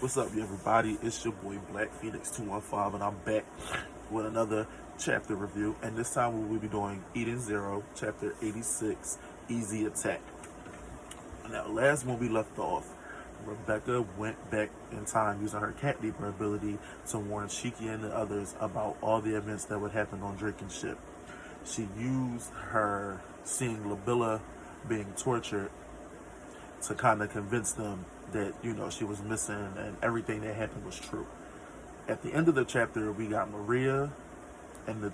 What's up, everybody? It's your boy Black Phoenix 215, and I'm back with another chapter review. And this time we will be doing Edenszero, chapter 86, Easy Attack. Now, last when we left off, Rebecca went back in time using her cat leaper ability to warn Shiki and the others about all the events that would happen on Draken's ship. She used her seeing Labilla being tortured to kind of convince them that, she was missing and everything that happened was true. At the end of the chapter, we got Maria and the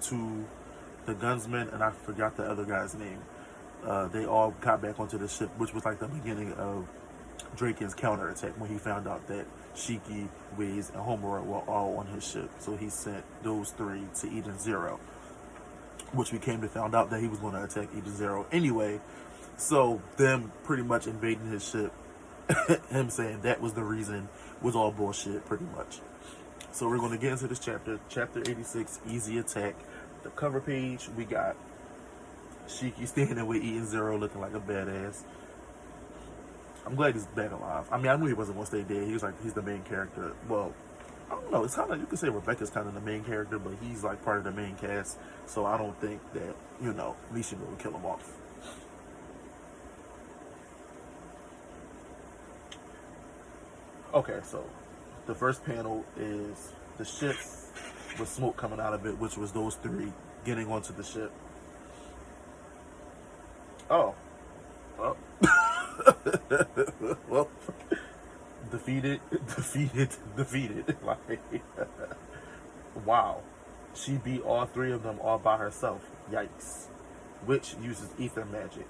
gunsmen, and I forgot the other guy's name. They all got back onto the ship, which was like the beginning of Draken's counterattack when he found out that Shiki, Waze, and Homura were all on his ship. So he sent those three to Edenszero, which we came to find out that he was going to attack Edenszero anyway. So them pretty much invading his ship, him saying that was the reason, was all bullshit pretty much. So we're going to get into this chapter, chapter 86, Easy Attack. The cover page, we got Shiki standing with Edenszero looking like a badass. I'm glad he's back alive. I mean, I knew he wasn't going to stay dead. He's the main character. Well, I don't know. It's kind of, you could say Rebecca's kind of the main character, but he's like part of the main cast. So I don't think that, Misha will kill him off. Okay, so the first panel is the ship with smoke coming out of it, which was those three getting onto the ship. Oh. Well. Well. Defeated. Like, wow. She beat all three of them all by herself. Yikes. Witch uses ether magic.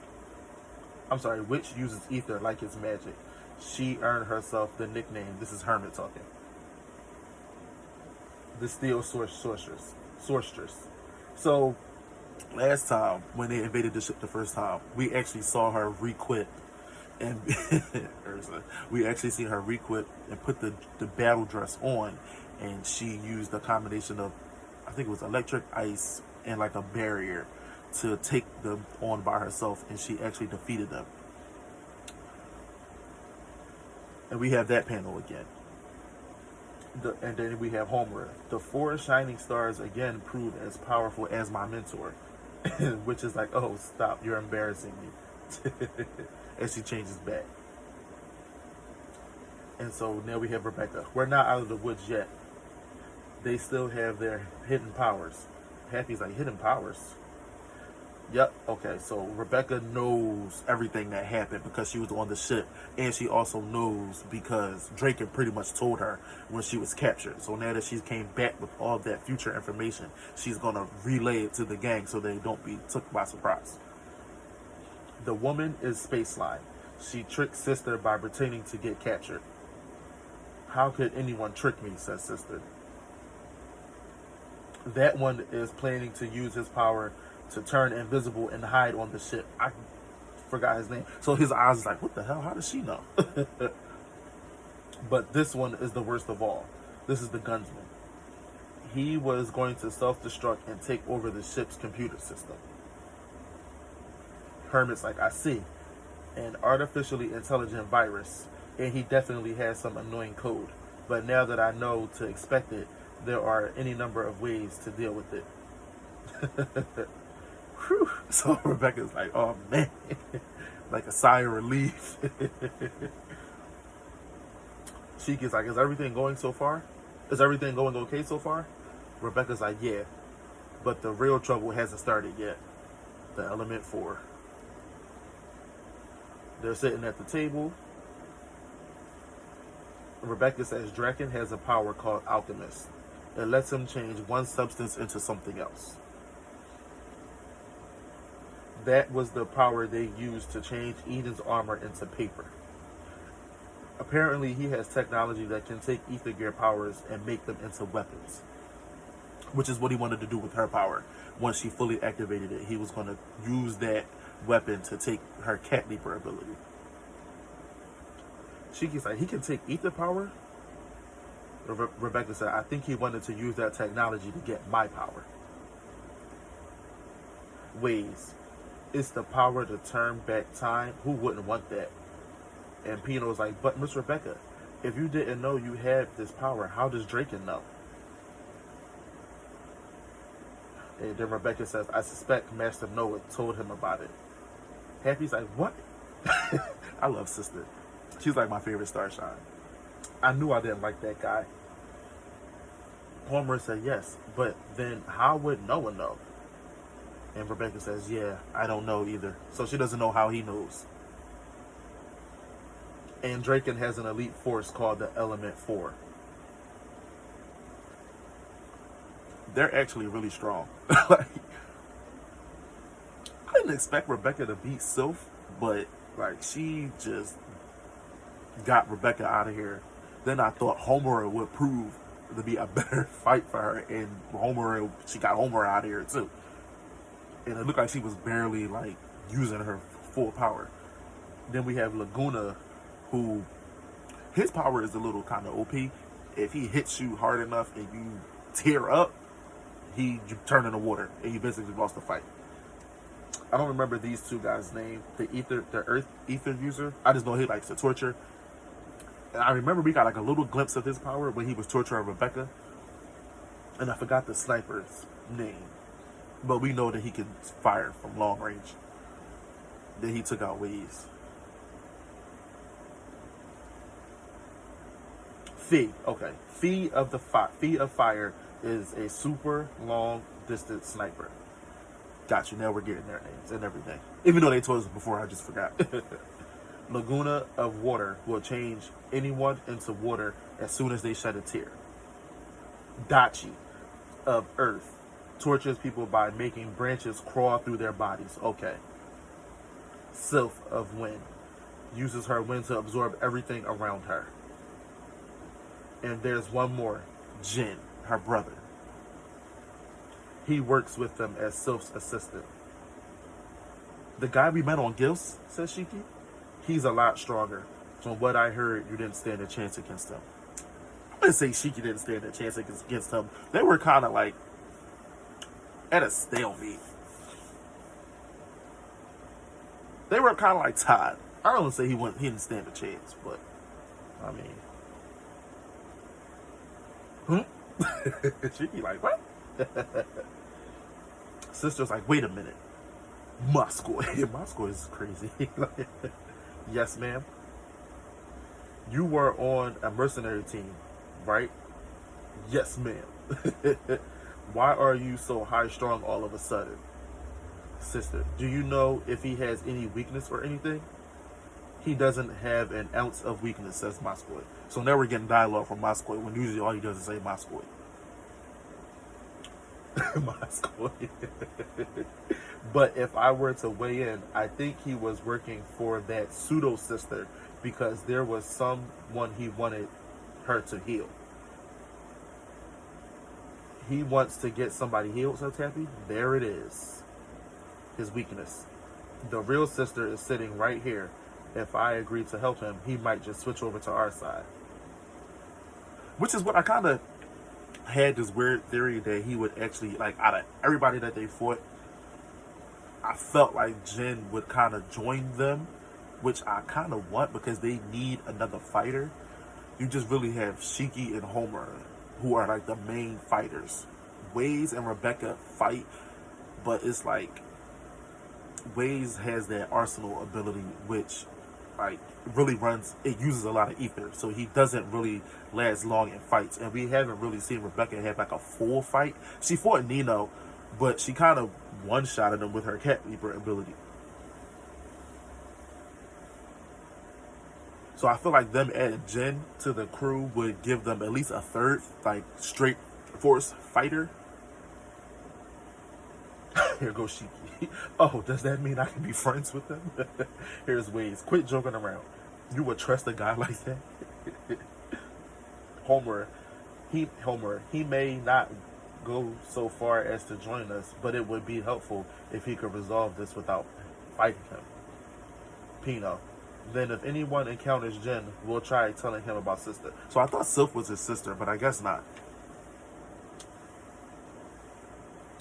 I'm sorry, Witch uses ether like it's magic. She earned herself the nickname, this is Hermit talking, the Steel Sorceress. So, last time, when they invaded the ship the first time, we actually saw her re-equip, and we actually seen her re-equip and put the battle dress on, and she used a combination of, I think it was electric, ice, and like a barrier to take them on by herself, and she actually defeated them. And we have that panel again. And then we have Homura. The four shining stars again prove as powerful as my mentor. Which is like, oh, stop, you're embarrassing me. As she changes back. And so now we have Rebecca. We're not out of the woods yet. They still have their hidden powers. Happy's like, hidden powers? Yep, okay, so Rebecca knows everything that happened because she was on the ship, and she also knows because Draken pretty much told her when she was captured. So now that she came back with all that future information, she's going to relay it to the gang so they don't be took by surprise. The woman is Spaceline. She tricked Sister by pretending to get captured. How could anyone trick me, says Sister. That one is planning to use his power to turn invisible and hide on the ship. I forgot his name. So his eyes is like, what the hell? How does she know? But this one is the worst of all. This is the gunsman. He was going to self-destruct and take over the ship's computer system. Hermit's like, I see. An artificially intelligent virus. And he definitely has some annoying code. But now that I know to expect it, there are any number of ways to deal with it. Whew. So Rebecca's like, oh man, like a sigh of relief. Shiki's like, is everything going so far? Is everything going okay so far? Rebecca's like, yeah, but the real trouble hasn't started yet. The element 4. They're sitting at the table. Rebecca says Draken has a power called Alchemist. It lets him change one substance into something else. That was the power they used to change Eden's armor into paper. Apparently, he has technology that can take ether gear powers and make them into weapons. Which is what he wanted to do with her power. Once she fully activated it, he was going to use that weapon to take her cat leaper ability. Shiki's like, he can take ether power? Rebecca said, I think he wanted to use that technology to get my power. Ways. It's the power to turn back time. Who wouldn't want that? And Pino's like, but Miss Rebecca, If you didn't know you had this power, how does Draken know? And then Rebecca says, I suspect Master Noah told him about it. Happy's like, what? I love Sister. She's like my favorite Starshine. I knew I didn't like that guy. Homer said yes, but then how would Noah know? And Rebecca says, yeah, I don't know either. So she doesn't know how he knows. And Draken has an elite force called the Element 4. They're actually really strong. Like, I didn't expect Rebecca to beat Sylph, but like she just got Rebecca out of here. Then I thought Homer would prove to be a better fight for her, and she got Homer out of here too. And it looked like she was barely like using her full power. Then we have Laguna, who his power is a little kind of OP. If he hits you hard enough and you tear up, you turn into water and you basically lost the fight. I don't remember these two guys' name. The Earth Ether user. I just know he likes to torture. And I remember we got like a little glimpse of his power when he was torturing Rebecca. And I forgot the sniper's name. But we know that he can fire from long range. Then he took out Waze. Fee. Okay. Fee of Fire is a super long distance sniper. Got you. Now we're getting their names and everything. Even though they told us before, I just forgot. Laguna of Water will change anyone into water as soon as they shed a tear. Dachi of Earth tortures people by making branches crawl through their bodies. Okay. Sylph of Wind uses her wind to absorb everything around her. And there's one more. Jin, her brother. He works with them as Sylph's assistant. The guy we met on Gills, says Shiki, he's a lot stronger. From what I heard, you didn't stand a chance against him. I'm going to say Shiki didn't stand a chance against him. They were kind of like at a stalemate. They were kind of like tied. I don't want to say he didn't stand a chance, but I mean, Shiki like, what? Sister's like, wait a minute. Moscow is crazy. Yes, ma'am. You were on a mercenary team, right? Yes, ma'am. Why are you so high strung all of a sudden? Sister, do you know if he has any weakness or anything? He doesn't have an ounce of weakness, says Moscow. So now we're getting dialogue from Moscow when usually all he does is say Moscow. Moscow. But if I were to weigh in, I think he was working for that pseudo sister because there was someone he wanted her to heal. He wants to get somebody healed, so Tappy. There it is. His weakness. The real sister is sitting right here. If I agree to help him, he might just switch over to our side. Which is what I kind of had this weird theory that he would actually, like, out of everybody that they fought, I felt like Jin would kind of join them, which I kind of want because they need another fighter. You just really have Shiki and Homer, who are like the main fighters. Waze and Rebecca fight, but it's like Waze has that arsenal ability, which like really it uses a lot of ether, so he doesn't really last long in fights. And we haven't really seen Rebecca have like a full fight. She fought Nino, but she kind of one-shotted him with her cat leaper ability. So I feel like them adding Jin to the crew would give them at least a third, like, straight force fighter. Here goes Shiki. Oh, does that mean I can be friends with them? Here's Waze. Quit joking around. You would trust a guy like that? Homer, he may not go so far as to join us, but it would be helpful if he could resolve this without fighting him. Pino. Then if anyone encounters Jin, we'll try telling him about Sister. So I thought Sylph was his sister, but I guess not.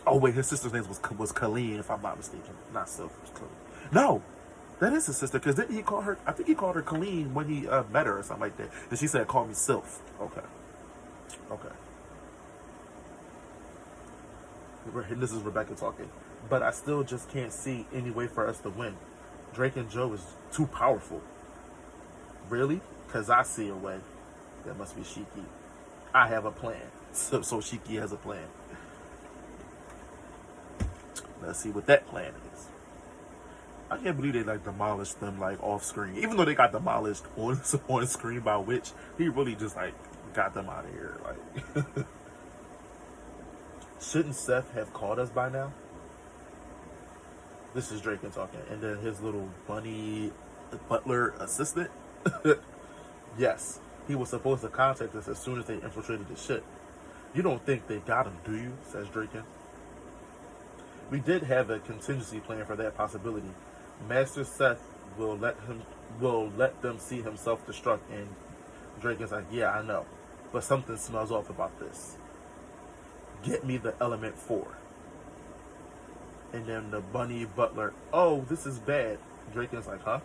Oh wait, his sister's name was Colleen, if I'm not mistaken. Not Sylph, it was Colleen. No! That is his sister, because didn't he call her, I think he called her Colleen when he met her or something like that. And she said, call me Sylph. Okay. Okay. This is Rebecca talking. But I still just can't see any way for us to win. Drake and Joe is too powerful. Really? Because I see a way. That must be Shiki. I have a plan. So Shiki has a plan. Let's see what that plan is. I can't believe they like demolished them like off screen. Even though they got demolished on screen by Witch, he really just like got them out of here. Like, shouldn't Seth have called us by now? This is Draken talking, and then his little bunny butler assistant. Yes, he was supposed to contact us as soon as they infiltrated the ship. You don't think they got him, do you? Says Draken. We did have a contingency plan for that possibility. Master Seth will let them see him self-destruct, and Draken's like, yeah, I know, but something smells off about this. Get me the element 4. And then the bunny butler, oh, this is bad. Draken's like, huh?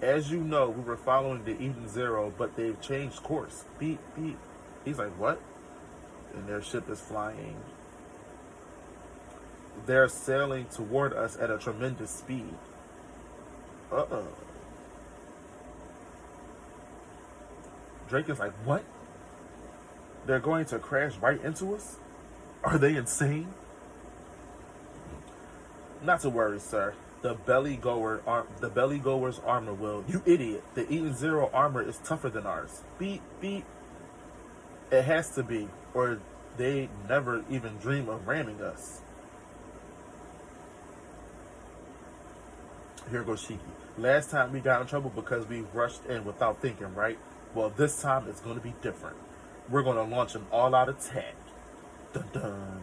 As you know, we were following the edenszero, but they've changed course. Beep, beep. He's like, what? And their ship is flying. They're sailing toward us at a tremendous speed. Uh-oh. Draken's like, what? They're going to crash right into us? Are they insane? Not to worry, sir. The belly goer's armor will. You idiot. The edenszero armor is tougher than ours. Beep, beep. It has to be, or they never even dream of ramming us. Here goes Shiki. Last time we got in trouble because we rushed in without thinking, right? Well, this time it's going to be different. We're going to launch an all-out attack. Dun dun.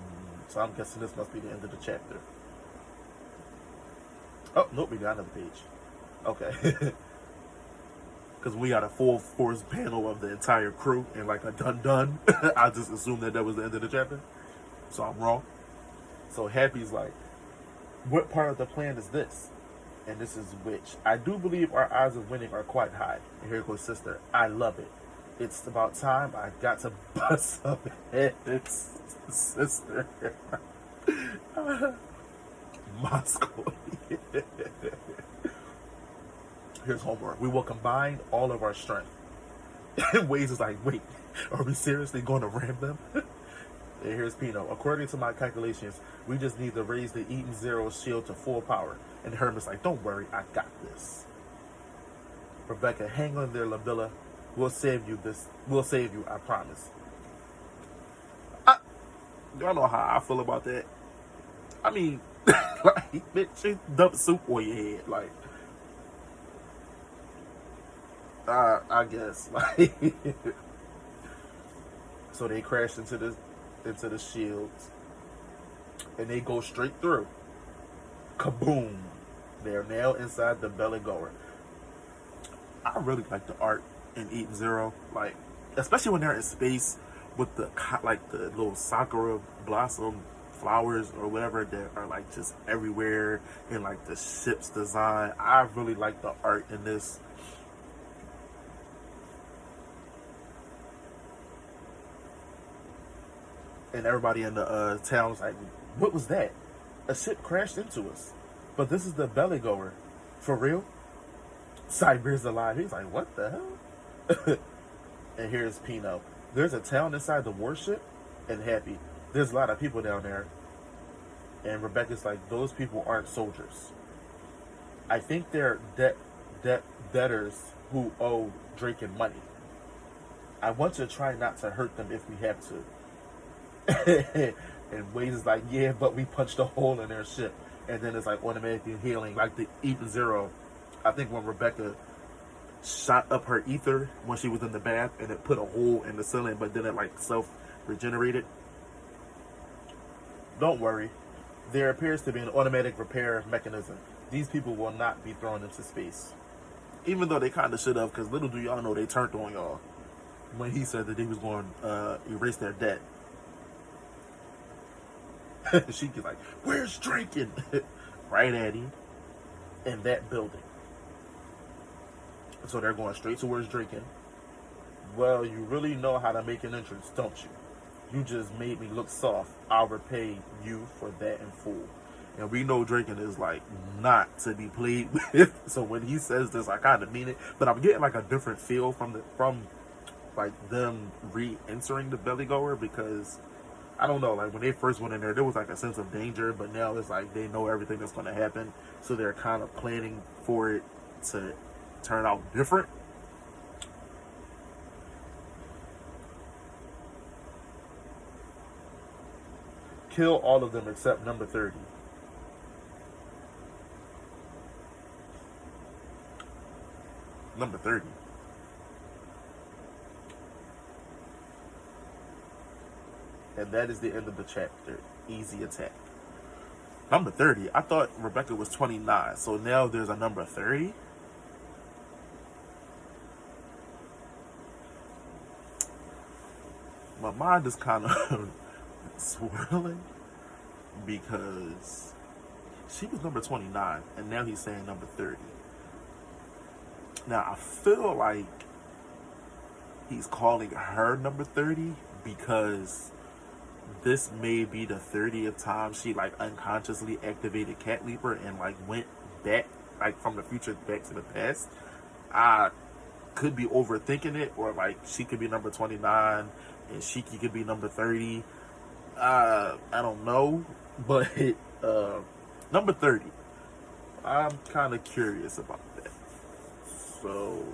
So I'm guessing this must be the end of the chapter. Oh, nope, we got another page. Okay. Because we got a full force panel of the entire crew and like a dun-dun. I just assumed that was the end of the chapter. So I'm wrong. So Happy's like, what part of the plan is this? And this is Witch. I do believe our odds of winning are quite high. And here goes Sister. I love it. It's about time I got to bust some heads, Sister. Moscow. Here's homework. We will combine all of our strength. And Waze is like, wait, are we seriously going to ram them? And here's Pino. According to my calculations, we just need to raise the edenszero shield to full power. And Herman's like, don't worry, I got this. Rebecca, hang on there, Labilla. We'll save you, I promise. Y'all know how I feel about that. I mean, like, bitch, you dump soup on your head. Like, I guess. Like, so they crash into the shields. And they go straight through. Kaboom. They're now inside the belly goer. I really like the art in edenszero, like especially when they're in space with the little sakura blossom flowers or whatever that are like just everywhere, and like the ship's design. I really like the art in this. And everybody in the town's like, what was that? A ship crashed into us. But this is the belly goer. For real? Cyber's alive. He's like, what the hell? And here's Pino. There's a town inside the warship, and Happy. There's a lot of people down there. And Rebecca's like, those people aren't soldiers. I think they're debtors who owe Draken money. I want to try not to hurt them if we have to. And Waze is like, yeah, but we punched a hole in their ship. And then it's like automatically healing, like the edenszero. I think when Rebecca shot up her ether when she was in the bath, and it put a hole in the ceiling, but then it like self-regenerated. Don't worry. There appears to be an automatic repair mechanism. These people will not be thrown into space. Even though they kind of should have, because little do y'all know they turned on y'all when he said that he was going to erase their debt. She gets like, where's Draken? Right at him in that building. So they're going straight towards drinking. Well, you really know how to make an entrance, don't you? You just made me look soft. I'll repay you for that in full. And we know drinking is like not to be played with. So when he says this, I kind of mean it. But I'm getting like a different feel from like them re-entering the belly goer, because I don't know, like when they first went in there was like a sense of danger, but now it's like they know everything that's going to happen, so they're kind of planning for it to turn out different. Kill all of them except number 30. Number 30. And that is the end of the chapter. Easy attack. Number 30. I thought Rebecca was 29. So now there's a number 30. My mind is kind of swirling, because she was number 29 and now he's saying number 30. Now I feel like he's calling her number 30 because this may be the 30th time she like unconsciously activated Cat Leaper and like went back, like from the future back to the past. I could be overthinking it, or like she could be number 29 and Shiki could be number 30. I don't know, but number 30. I'm kind of curious about that. So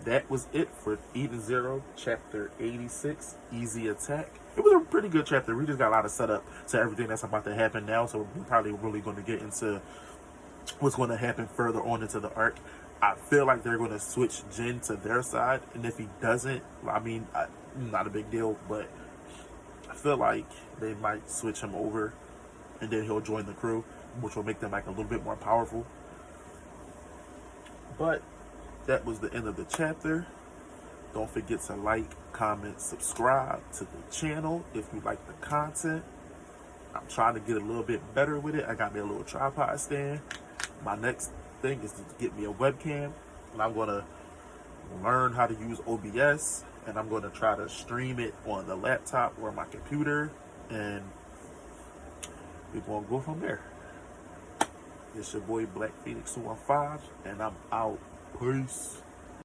that was it for Eden chapter 86, Easy Attack. It was a pretty good chapter. We just got a lot of setup to everything that's about to happen now, so we're probably really going to get into what's going to happen further on into the arc. I feel like they're going to switch Jin to their side, and if he doesn't, I mean, not a big deal, but I feel like they might switch him over, and then he'll join the crew, which will make them like a little bit more powerful. But that was the end of the chapter. Don't forget to like, comment, subscribe to the channel if you like the content. I'm trying to get a little bit better with it. I got me a little tripod stand. My next thing is to get me a webcam, and I'm going to learn how to use OBS, and I'm going to try to stream it on the laptop or my computer, and we're going to go from there. It's your boy Black Phoenix 215, and I'm out. Peace.